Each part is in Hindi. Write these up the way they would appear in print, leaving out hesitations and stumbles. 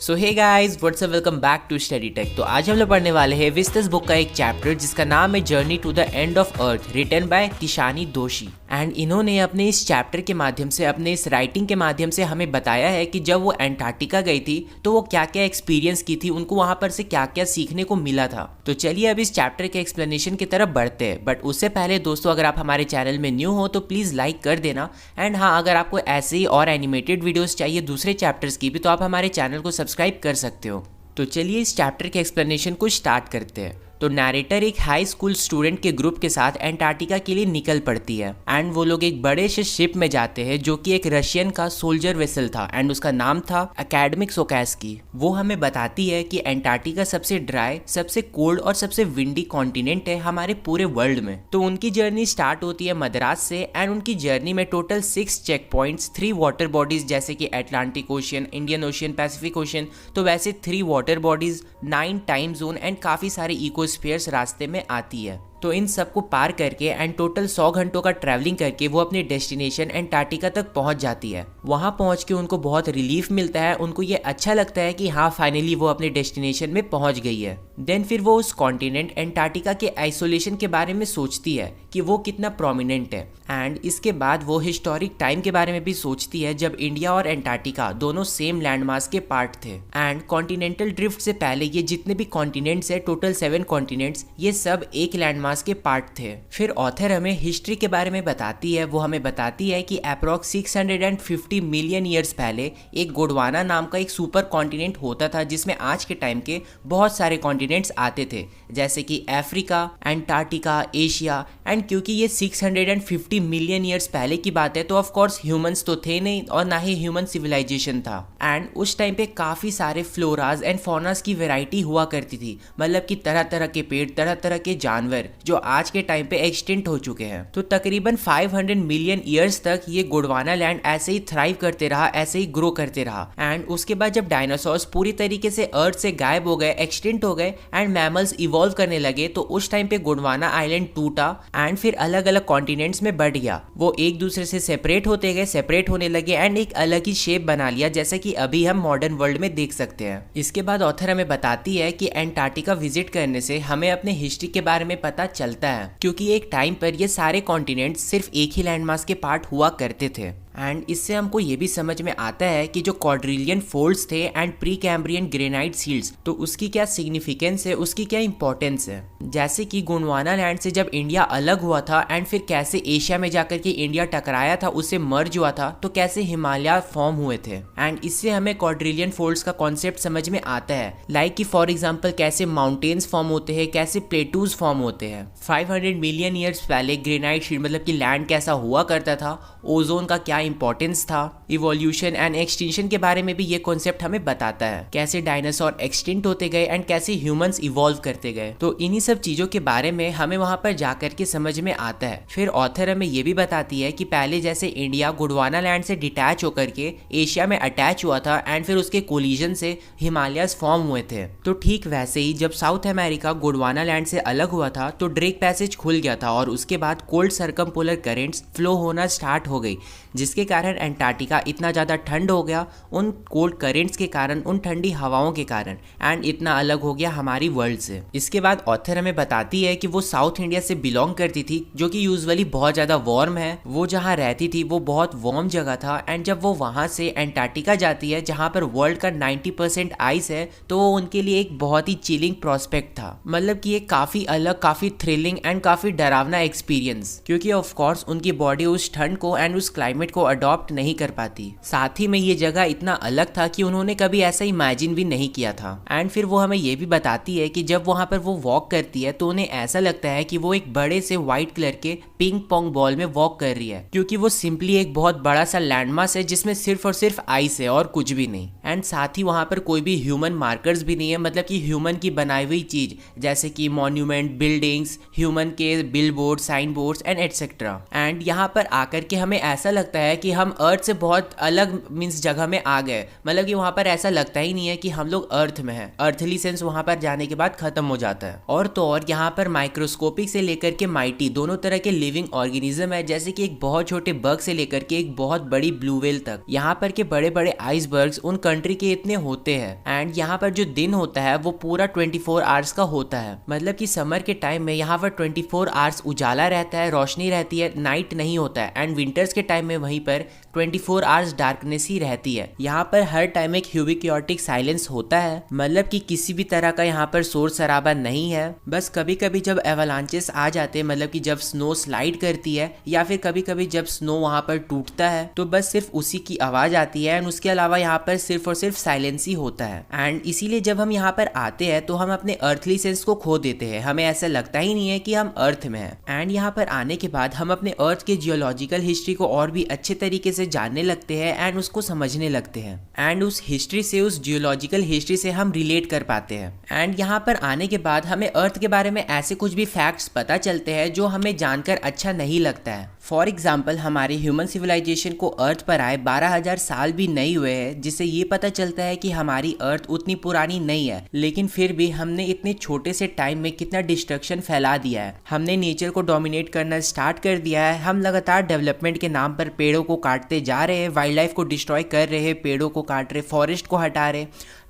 So hey guys what's up, welcome back to Study Tech. तो आज हम लोग पढ़ने वाले हैं विस्तस बुक का एक चैप्टर जिसका नाम है journey to the end of earth, written by Tishani Doshi. And इन्होंने अपने इस चैप्टर के माध्यम से, अपने इस राइटिंग के माध्यम से हमें बताया है कि जब वो एंटार्क्टिका गई थी तो वो क्या क्या एक्सपीरियंस की थी, उनको वहां पर से क्या क्या सीखने को मिला था। तो चलिए अब इस चैप्टर के एक्सप्लेनेशन की तरफ बढ़ते हैं। बट उससे पहले दोस्तों, अगर आप हमारे चैनल में न्यू हो तो प्लीज़ लाइक कर देना। एंड हाँ, अगर आपको ऐसे ही और एनिमेटेड वीडियोस चाहिए दूसरे चैप्टर्स की भी, तो आप हमारे चैनल को सब्सक्राइब कर सकते हो। तो चलिए इस चैप्टर के एक्सप्लेनेशन को स्टार्ट करते हैं। तो नैरेटर एक हाई स्कूल स्टूडेंट के ग्रुप के साथ एंटार्क्टिका के लिए निकल पड़ती है। एंड वो लोग एक बड़े से शिप में जाते हैं जो कि एक रशियन का सोल्जर वेसल था एंड उसका नाम था एकेडमिक सोकैस्की। वो हमें बताती है कि एंटार्क्टिका सबसे ड्राई, सबसे कोल्ड और सबसे विंडी कॉन्टिनेंट है हमारे पूरे वर्ल्ड में। तो उनकी जर्नी स्टार्ट होती है मद्रास से एंड उनकी जर्नी में total 6 check points, 3 water bodies जैसे कि Atlantic ocean, Indian ocean, Pacific ocean, तो वैसे 3 water bodies, 9 time zone and काफी सारे इकोस्फीयर्स रास्ते में आती है। तो इन सबको पार करके एंड टोटल 100 घंटों का ट्रैवलिंग करके वो अपने डेस्टिनेशन एंटार्क्टिका तक पहुंच जाती है। वहां पहुंच के उनको बहुत रिलीफ मिलता है, उनको ये अच्छा लगता है कि हाँ फाइनली वो अपने डेस्टिनेशन में पहुंच गई है। देन फिर वो उस कॉन्टिनेंट एंटार्क्टिका के आइसोलेशन के बारे में सोचती है कि वो कितना प्रोमिनेंट है। एंड इसके बाद वो हिस्टोरिक टाइम के बारे में भी सोचती है जब इंडिया और एंटार्क्टिका दोनों सेम लैंडमास के पार्ट थे। एंड कॉन्टिनेंटल ड्रिफ्ट से पहले ये जितने भी कॉन्टिनेंट्स है, टोटल 7 कॉन्टिनेंट्स, ये सब एक लैंडमास के पार्ट थे। फिर ऑथर हमें हिस्ट्री के बारे में बताती है। वो हमें बताती है कि अप्रॉक्स 650 मिलियन ईयर्स पहले एक गोंडवाना नाम का एक सुपर कॉन्टिनेंट होता था जिसमें आज के टाइम के बहुत सारे कॉन्टिनेंट्स आते थे जैसे कि अफ्रीका, एंटार्क्टिका, एशिया। एंड क्योंकि ये 650 मिलियन ईयर्स पहले की बात है तो ऑफ कोर्स ह्यूमंस तो थे नहीं और ना ही ह्यूमन सिविलाइजेशन था। एंड उस टाइम पे काफी सारे फ्लोराज एंड फौनास की वैरायटी हुआ करती थी, मतलब कि तरह तरह के पेड़, तरह तरह के जानवर जो आज के टाइम पे एक्सटिंक्ट हो चुके हैं। तो तकरीबन 500 मिलियन ईयर्स तक ये गोंडवाना लैंड ऐसे ही थ्राइव करते रहा, ऐसे ही ग्रो करते रहा। एंड उसके बाद जब डायनासोर्स पूरी तरीके से अर्थ से गायब हो गए, एक्सटिंक्ट हो गए एंड मैमल्स इवॉल्व करने लगे, तो उस टाइम पे गोंडवाना आइलैंड टूटा एंड फिर अलग अलग कॉन्टिनेंट्स में बढ़ गया। वो एक दूसरे से सेपरेट होते गए, सेपरेट होने लगे एंड एक अलग ही शेप बना लिया जैसे कि अभी हम मॉडर्न वर्ल्ड में देख सकते हैं। इसके बाद ऑथर हमें बताती है कि एंटार्क्टिका विजिट करने से हमें अपने हिस्ट्री के बारे में पता चलता है, क्योंकि एक टाइम पर ये सारे कॉन्टिनेंट सिर्फ एक ही लैंडमास के पार्ट हुआ करते थे। एंड इससे हमको ये भी समझ में आता है कि जो क्वाड्रिलियन फोल्ड्स थे and pre Cambrian granite shields, तो उसकी क्या सिग्निफिकेंस है, उसकी क्या इंपॉर्टेंस है। जैसे कि गोंडवाना लैंड से जब इंडिया अलग हुआ था एंड फिर कैसे एशिया में जाकर के इंडिया टकराया था, उससे मर्ज हुआ था, तो कैसे हिमालय फॉर्म हुए थे। एंड इससे हमें क्वाड्रिलियन फोल्ड्स का कॉन्सेप्ट समझ में आता है, लाइक कि फॉर एग्जाम्पल कैसे माउंटेन्स फॉर्म होते हैं, कैसे प्लेटूज फॉर्म होते हैं। 500 मिलियन ईयर्स पहले ग्रेनाइट शीट मतलब कि लैंड कैसा हुआ करता था, ओजोन का क्या इंपॉर्टेंस था, इवोल्यूशन एंड एक्सटिंक्शन के बारे में भी ये कॉन्सेप्ट हमें बताता है, कैसे डायनासोर एक्सटिंक्ट होते गए एंड कैसे ह्यूमंस इवॉल्व करते गए। तो इन्हीं सब चीजों के बारे में हमें वहां पर जाकर के समझ में आता है। फिर ऑथर हमें ये भी बताती है कि पहले जैसे इंडिया गोंडवाना लैंड से डिटैच होकर के एशिया में अटैच हुआ था एंड फिर उसके कोलिजन से हिमालयस फॉर्म हुए थे, तो ठीक वैसे ही जब साउथ अमेरिका गोंडवाना लैंड से अलग हुआ था तो ड्रेक पैसेज खुल गया था और उसके बाद कोल्ड सर्कमपोलर करेंट्स फ्लो होना स्टार्ट हो गई, जिसके कारण एंटार्क्टिका इतना ज़्यादा ठंड हो गया उन कोल्ड करेंट्स के कारण, उन ठंडी हवाओं के कारण, एंड इतना अलग हो गया हमारी वर्ल्ड से। इसके बाद ऑथर हमें बताती है कि वो साउथ इंडिया से बिलोंग करती थी जो कि यूजुअली बहुत ज़्यादा वार्म है। वो जहाँ रहती थी वो बहुत वार्म जगह था एंड जब वो वहाँ से एंटार्क्टिका जाती है जहाँ पर वर्ल्ड का 90% आइस है, तो वो उनके लिए एक बहुत ही चिलिंग प्रोस्पेक्ट था, मतलब कि एक काफ़ी अलग, काफ़ी थ्रिलिंग एंड काफ़ी डरावना एक्सपीरियंस, क्योंकि ऑफ कोर्स उनकी बॉडी उस ठंड को एंड उस क्लाइमेट को अडॉप्ट नहीं कर पाती। साथ ही में ये जगह इतना अलग था कि उन्होंने कभी ऐसा इमेजिन भी नहीं किया था। एंड फिर वो हमें ये भी बताती है कि जब वहां पर वो वॉक करती है तो उन्हें ऐसा लगता है कि वो एक बड़े से व्हाइट कलर के पिंग पोंग बॉल में वॉक कर रही है, क्योंकि वो सिंपली एक बहुत बड़ा सा लैंडमास है जिसमें सिर्फ और सिर्फ आइस है और कुछ भी नहीं। एंड साथ ही वहां पर कोई भी ह्यूमन मार्कर्स भी नहीं है, मतलब कि ह्यूमन की बनाई हुई चीज जैसे कि मॉन्यूमेंट, बिल्डिंग्स, ह्यूमन के bill board, sign boards and etcetera. And यहाँ पर आकर के हमें ऐसा लगता है है कि हम अर्थ से बहुत अलग मीन्स जगह में आ गए, मतलब कि वहाँ पर ऐसा लगता ही नहीं है कि हम लोग अर्थ में हैं। अर्थली सेंस वहाँ पर जाने के बाद खत्म हो जाता है। और तो और यहाँ पर माइक्रोस्कोपिक से लेकर के माइटी दोनों तरह के लिविंग ऑर्गेनिज्म है, जैसे कि एक बहुत छोटे बग से लेकर के एक बहुत बड़ी ब्लू व्हेल तक। यहाँ पर के बड़े बड़े आइसबर्ग्स उन कंट्री के इतने होते हैं। एंड यहाँ पर जो दिन होता है वो पूरा 24 आवर्स का होता है, मतलब कि समर के टाइम में यहाँ पर 24 आवर्स उजाला रहता है, रोशनी रहती है, नाइट नहीं होता है। एंड विंटर्स के टाइम में वहीं पर 24 आवर्स डार्कनेस ही रहती है। यहाँ पर हर टाइम एक ह्यूबिक्योटिक साइलेंस होता है, मतलब कि किसी भी तरह का यहाँ पर शोर शराबा नहीं है। बस कभी कभी जब एवलांचेस आ जाते हैं, मतलब कि जब स्नो स्लाइड करती है या फिर कभी कभी जब स्नो वहाँ पर टूटता है, तो बस सिर्फ उसी की आवाज आती है। एंड उसके अलावा यहाँ पर सिर्फ और सिर्फ साइलेंस ही होता है। एंड इसीलिए जब हम यहाँ पर आते हैं तो हम अपने अर्थली सेंस को खो देते हैं, हमें ऐसा लगता ही नहीं है कि हम अर्थ में हैं। एंड यहाँ पर आने के बाद हम अपने अर्थ के जियोलॉजिकल हिस्ट्री को और भी अच्छे तरीके से जानने लगते हैं एंड उसको समझने लगते हैं। एंड उस हिस्ट्री से, उस जियोलॉजिकल हिस्ट्री से हम रिलेट कर पाते हैं। एंड यहाँ पर आने के बाद हमें अर्थ के बारे में ऐसे कुछ भी फैक्ट्स पता चलते हैं जो हमें जानकर अच्छा नहीं लगता है। फॉर एग्जाम्पल, हमारे ह्यूमन सिविलाइजेशन को अर्थ पर आए 12,000 साल भी नहीं हुए हैं, जिससे ये पता चलता है कि हमारी अर्थ उतनी पुरानी नहीं है। लेकिन फिर भी हमने इतने छोटे से टाइम में कितना डिस्ट्रक्शन फैला दिया है। हमने नेचर को डोमिनेट करना स्टार्ट कर दिया है। हम लगातार डेवलपमेंट के नाम पर पेड़ों को काटते जा रहे हैं, वाइल्ड लाइफ को डिस्ट्रॉय कर रहे हैं, पेड़ों को काट रहे, फॉरेस्ट को हटा रहे,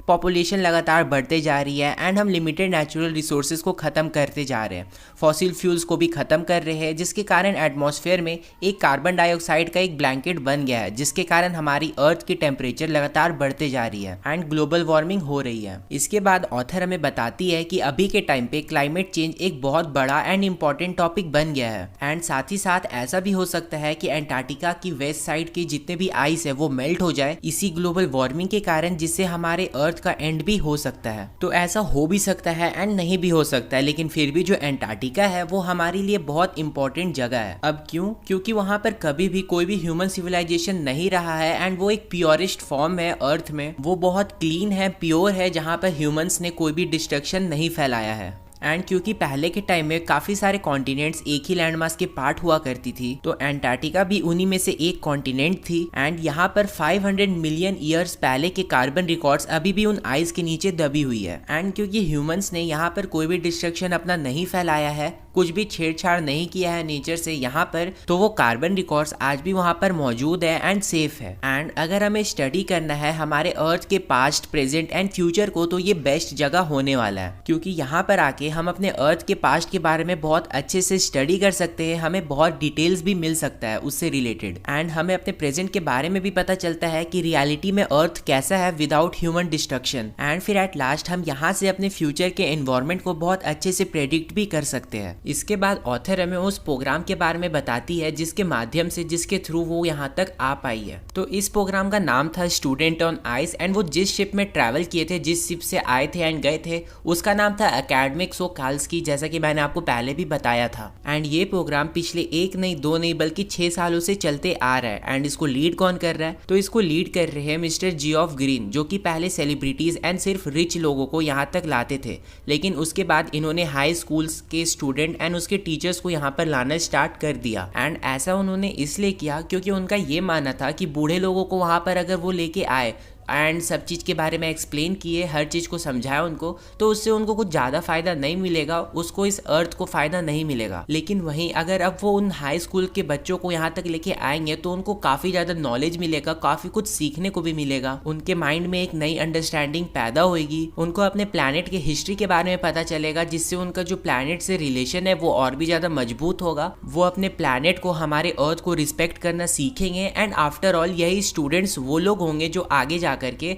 पॉपुलेशन लगातार बढ़ते जा रही है। एंड हम लिमिटेड नेचुरल रिसोर्सेज को ख़त्म करते जा रहे हैं, फॉसिल फ्यूल्स को भी ख़त्म कर रहे हैं, जिसके कारण एटमॉस्फेयर में एक कार्बन डाइऑक्साइड का एक ब्लैंकेट बन गया है, जिसके कारण हमारी अर्थ की टेम्परेचर लगातार बढ़ते जा रही है एंड ग्लोबल वार्मिंग हो रही है। इसके बाद ऑथर हमें बताती है कि अभी के टाइम पे क्लाइमेट चेंज एक बहुत बड़ा एंड इम्पॉर्टेंट टॉपिक बन गया है। एंड साथ ही साथ ऐसा भी हो सकता है कि एंटार्क्टिका की वेस्ट साइड के जितने भी आइस है वो मेल्ट हो जाए इसी ग्लोबल वार्मिंग के कारण, जिससे हमारे अर्थ का एंड भी हो सकता है। तो ऐसा हो भी सकता है एंड नहीं भी हो सकता है, लेकिन फिर भी जो एंटार्क्टिका है वो हमारे लिए बहुत इंपॉर्टेंट जगह है। अब क्यों? क्योंकि वहां पर कभी भी कोई भी ह्यूमन सिविलाइजेशन नहीं रहा है एंड वो एक प्योरेस्ट फॉर्म है अर्थ में। वो बहुत क्लीन है, प्योर है, जहां पर ह्यूमंस ने कोई भी डिस्ट्रक्शन नहीं फैलाया है। एंड क्योंकि पहले के टाइम में काफी सारे कॉन्टिनेंट्स एक ही लैंडमास के पार्ट हुआ करती थी, तो एंटार्क्टिका भी उन्हीं में से एक कॉन्टिनेंट थी। एंड यहाँ पर 500 मिलियन ईयर्स पहले के कार्बन रिकॉर्ड्स अभी भी उन आइस के नीचे दबी हुई है। एंड क्योंकि ह्यूमंस ने यहाँ पर कोई भी डिस्ट्रक्शन अपना नहीं फैलाया है, कुछ भी छेड़छाड़ नहीं किया है नेचर से यहाँ पर, तो वो कार्बन रिकॉर्ड्स आज भी वहाँ पर मौजूद है एंड सेफ है। एंड अगर हमें स्टडी करना है हमारे अर्थ के पास्ट, प्रेजेंट एंड फ्यूचर को, तो ये बेस्ट जगह होने वाला है, क्योंकि यहाँ पर आके हम अपने अर्थ के पास्ट के बारे में बहुत अच्छे से स्टडी कर सकते हैं, हमें बहुत डिटेल्स भी मिल सकता है उससे रिलेटेड। एंड हमें अपने प्रेजेंट के बारे में भी पता चलता है कि रियलिटी में अर्थ कैसा है विदाउट ह्यूमन डिस्ट्रक्शन। एंड फिर एट लास्ट हम यहाँ से अपने फ्यूचर के एनवायरमेंट को बहुत अच्छे से प्रेडिक्ट भी कर सकते हैं। इसके बाद ऑथर हमें उस प्रोग्राम के बारे में बताती है जिसके माध्यम से, जिसके थ्रू वो यहाँ तक आ पाई है। तो इस प्रोग्राम का नाम था स्टूडेंट ऑन आइस। एंड वो जिस शिप में ट्रैवल किए थे, जिस शिप से आए थे एंड गए थे, उसका नाम था एकेडमिक सोकाल्स्की, जैसा कि मैंने आपको पहले भी बताया था। एंड ये प्रोग्राम पिछले 1 नहीं 2 नहीं बल्कि 6 सालों से चलते आ रहा है। एंड इसको लीड कौन कर रहा है? तो इसको लीड कर रहे हैं मिस्टर जियोफ ग्रीन, जो कि पहले सेलिब्रिटीज एंड सिर्फ रिच लोगों को यहाँ तक लाते थे, लेकिन उसके बाद इन्होंने हाई स्कूल्स के स्टूडेंट एंड उसके टीचर्स को यहाँ पर लाना स्टार्ट कर दिया। एंड ऐसा उन्होंने इसलिए किया क्योंकि उनका ये मानना था कि बूढ़े लोगों को वहाँ पर अगर वो लेके आए एंड सब चीज़ के बारे में एक्सप्लेन किए, हर चीज़ को समझाया उनको, तो उससे उनको कुछ ज़्यादा फ़ायदा नहीं मिलेगा, उसको इस अर्थ को फ़ायदा नहीं मिलेगा। लेकिन वहीं अगर अब वो उन हाई स्कूल के बच्चों को यहाँ तक लेके आएंगे तो उनको काफ़ी ज़्यादा नॉलेज मिलेगा, काफ़ी कुछ सीखने को भी मिलेगा, उनके माइंड में एक नई अंडरस्टैंडिंग पैदा होगी, उनको अपने प्लानट के हिस्ट्री के बारे में पता चलेगा, जिससे उनका जो प्लानट से रिलेशन है वो और भी ज़्यादा मजबूत होगा। वो अपने प्लानट को, हमारे अर्थ को रिस्पेक्ट करना सीखेंगे। एंड आफ्टर ऑल यही स्टूडेंट्स वो लोग होंगे जो आगे करके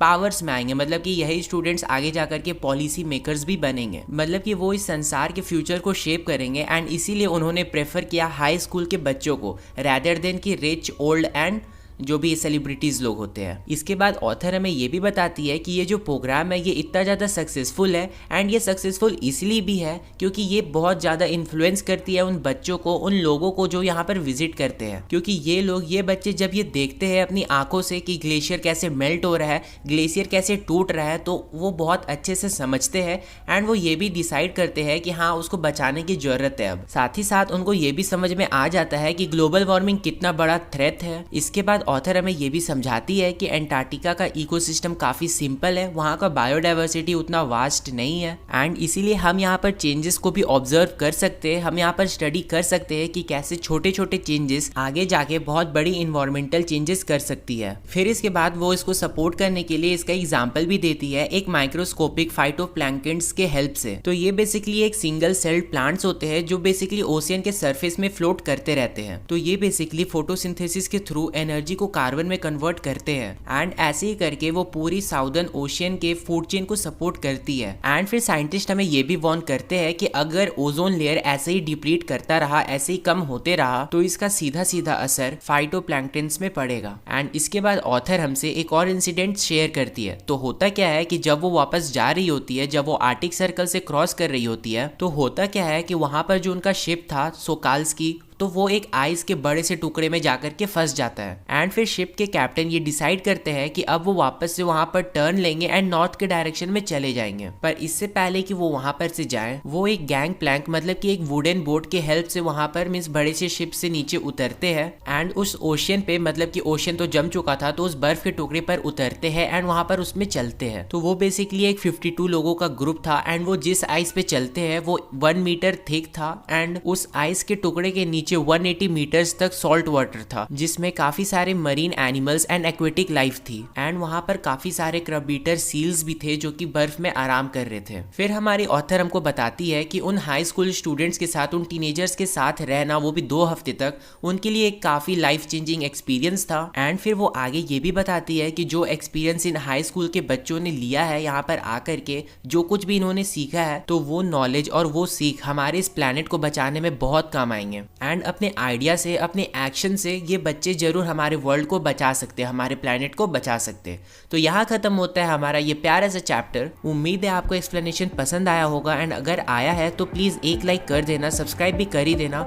पावर्स में आएंगे, मतलब कि यही स्टूडेंट्स आगे जाकर के पॉलिसी मेकर्स भी बनेंगे, मतलब कि वो इस संसार के फ्यूचर को शेप करेंगे। एंड इसीलिए उन्होंने प्रेफर किया हाई स्कूल के बच्चों को, रैदर देन कि रिच, ओल्ड एंड जो भी सेलिब्रिटीज लोग होते हैं। इसके बाद ऑथर हमें ये भी बताती है कि ये जो प्रोग्राम है ये इतना ज़्यादा सक्सेसफुल है, एंड ये सक्सेसफुल इसलिए भी है क्योंकि ये बहुत ज़्यादा इन्फ्लुएंस करती है उन बच्चों को, उन लोगों को जो यहाँ पर विजिट करते हैं। क्योंकि ये बच्चे जब ये देखते हैं अपनी आंखों से कि ग्लेशियर कैसे मेल्ट हो रहा है, ग्लेशियर कैसे टूट रहा है, तो वो बहुत अच्छे से समझते हैं एंड वो ये भी डिसाइड करते हैं कि हाँ उसको बचाने की जरूरत है। अब साथ ही साथ उनको ये भी समझ में आ जाता है कि ग्लोबल वार्मिंग कितना बड़ा थ्रेट है। इसके बाद ऑथर हमें ये भी समझाती है कि एंटार्क्टिका का इकोसिस्टम काफी सिंपल है, वहाँ का बायोडाइवर्सिटी उतना वास्ट नहीं है, एंड इसीलिए हम यहाँ पर चेंजेस को भी ऑब्जर्व कर सकते हैं। हम यहाँ पर स्टडी कर सकते हैं कि कैसे छोटे छोटे चेंजेस आगे जाके बहुत बड़ी इन्वायरमेंटल चेंजेस कर सकती है। फिर इसके बाद वो इसको सपोर्ट करने के लिए इसका एग्जाम्पल भी देती है एक माइक्रोस्कोपिक फाइटोप्लैंक्टन्स के हेल्प से। तो ये बेसिकली एक सिंगल सेल्ड प्लांट्स होते हैं जो बेसिकली ओशियन के सरफेस में फ्लोट करते रहते हैं। तो ये बेसिकली फोटोसिंथेसिस के थ्रू एनर्जी को कार्बन में कन्वर्ट करते हैं, एंड ऐसे ही करके वो पूरी साउदर्न ओशियन के फूड चेन को सपोर्ट करती है। एंड फिर साइंटिस्ट हमें ये भी वार्न करते हैं कि अगर ओजोन लेयर ऐसे ही डिप्लीट करता रहा, ऐसे ही कम होते रहा, तो इसका सीधा सीधा असर फाइटोप्लैंक्टन्स में पड़ेगा। एंड इसके बाद ऑथर हमसे एक और इंसिडेंट शेयर करती है। तो होता क्या है कि जब वो वापस जा रही होती है, जब वो आर्टिक सर्कल से क्रॉस कर रही होती है, तो होता क्या है कि वहां पर जो उनका शिप था सोकाल्स्की, तो वो एक आइस के बड़े से टुकड़े में जाकर के फंस जाता है। एंड फिर शिप के कैप्टन ये डिसाइड करते हैं कि अब वो वापस से वहां पर टर्न लेंगे एंड नॉर्थ के डायरेक्शन में चले जाएंगे। पर इससे पहले कि वो वहां पर से जाएं, वो एक गैंग प्लैंक मतलब कि एक वुडन बोट के हेल्प से वहां पर मींस बड़े से शिप से नीचे उतरते हैं, एंड उस ओशियन पे मतलब कि ओशियन तो जम चुका था, तो उस बर्फ के टुकड़े पर उतरते हैं एंड वहां पर उसमें चलते हैं। तो वो बेसिकली एक 52 लोगों का ग्रुप था, एंड वो जिस आइस पे चलते हैं वो 1 मीटर थिक था, एंड उस आइस के टुकड़े के नीचे 180 मीटर्स तक सॉल्ट वाटर था, जिसमें काफी सारे marine animals and aquatic life थी, एंड वहां पर काफी सारे क्रब ईटर सील्स भी थे जो कि बर्फ में आराम कर रहे थे। फिर हमारी ऑथर हमको बताती है कि उन हाई स्कूल स्टूडेंट्स के साथ, उन टीनेजर्स के साथ रहना, वो भी 2 हफ्ते तक, उनके लिए एक काफी लाइफ चेंजिंग एक्सपीरियंस था। एंड फिर वो आगे ये भी बताती है कि जो एक्सपीरियंस इन हाई स्कूल के बच्चों ने लिया है यहाँ पर आकर के, जो कुछ भी इन्होंने सीखा है, तो वो नॉलेज और वो सीख हमारे इस प्लेनेट को बचाने में बहुत काम आएंगे। एंड अपने आइडिया से, अपने एक्शन से ये बच्चे जरूर हमारे वर्ल्ड को बचा सकते हैं, हमारे प्लेनेट को बचा सकते हैं। तो यहाँ खत्म होता है हमारा ये प्यारा सा चैप्टर। उम्मीद है आपको एक्सप्लेनेशन पसंद आया होगा, एंड अगर आया है तो प्लीज एक लाइक कर देना, सब्सक्राइब भी कर ही देना।